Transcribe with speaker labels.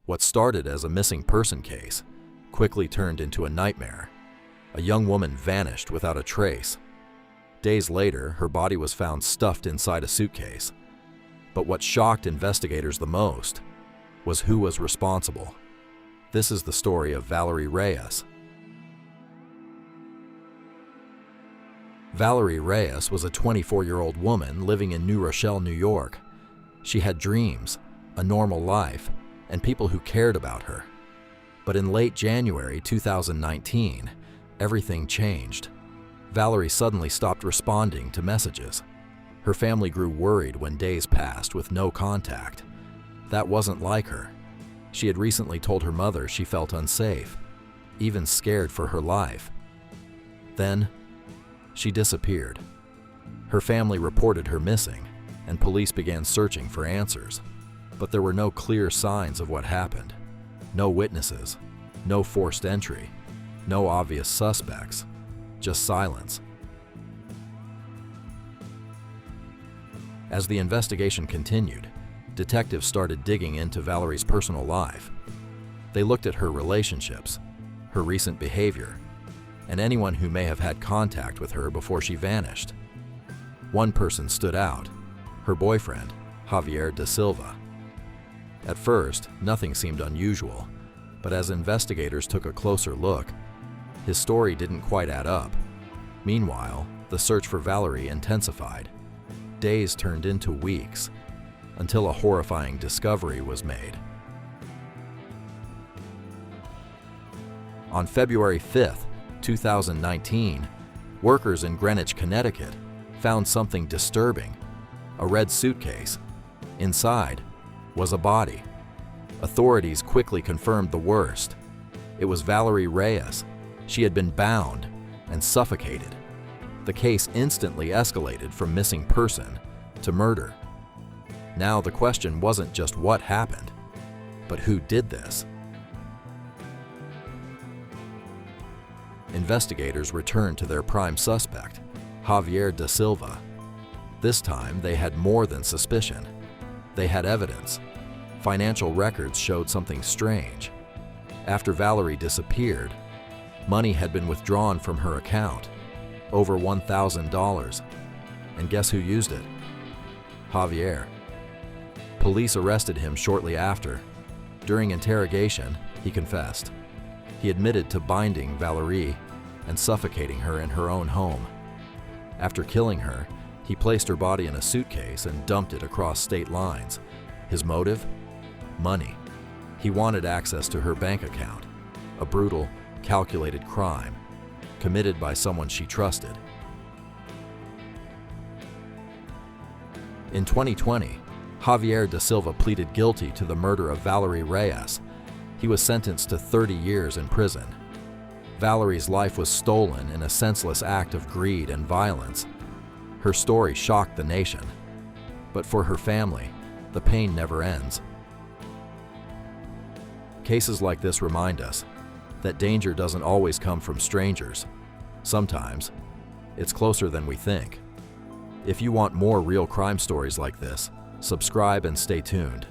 Speaker 1: What started as a missing person case quickly turned into a nightmare. A young woman vanished without a trace. Days later, her body was found stuffed inside a suitcase. But what shocked investigators the most was who was responsible. This is the story of Valerie Reyes. Valerie Reyes was a 24-year-old woman living in New Rochelle, New York. She had dreams, a normal life, and people who cared about her. But in late January 2019, everything changed. Valerie suddenly stopped responding to messages. Her family grew worried when days passed with no contact. That wasn't like her. She had recently told her mother she felt unsafe, even scared for her life. Then, she disappeared. Her family reported her missing, and police began searching for answers. But there were no clear signs of what happened. No witnesses, no forced entry, no obvious suspects, just silence. As the investigation continued, detectives started digging into Valerie's personal life. They looked at her relationships, her recent behavior, and anyone who may have had contact with her before she vanished. One person stood out, her boyfriend, Javier da Silva. At first, nothing seemed unusual, but as investigators took a closer look, his story didn't quite add up. Meanwhile, the search for Valerie intensified. Days turned into weeks, until a horrifying discovery was made. On February 5th, 2019, workers in Greenwich, Connecticut, found something disturbing: a red suitcase. Inside was a body. Authorities quickly confirmed the worst. It was Valerie Reyes. She had been bound and suffocated. The case instantly escalated from missing person to murder. Now the question wasn't just what happened, but who did this? Investigators returned to their prime suspect, Javier da Silva. This time they had more than suspicion. They had evidence. Financial records showed something strange. After Valerie disappeared, money had been withdrawn from her account, over $1,000. And guess who used it? Javier. Police arrested him shortly after. During interrogation, he confessed. He admitted to binding Valerie and suffocating her in her own home. After killing her, he placed her body in a suitcase and dumped it across state lines. His motive? Money. He wanted access to her bank account, a brutal, calculated crime committed by someone she trusted. In 2020, Javier da Silva pleaded guilty to the murder of Valerie Reyes. He was sentenced to 30 years in prison. Valerie's life was stolen in a senseless act of greed and violence. Her story shocked the nation, but for her family, the pain never ends. Cases like this remind us that danger doesn't always come from strangers. Sometimes, it's closer than we think. If you want more real crime stories like this, subscribe and stay tuned.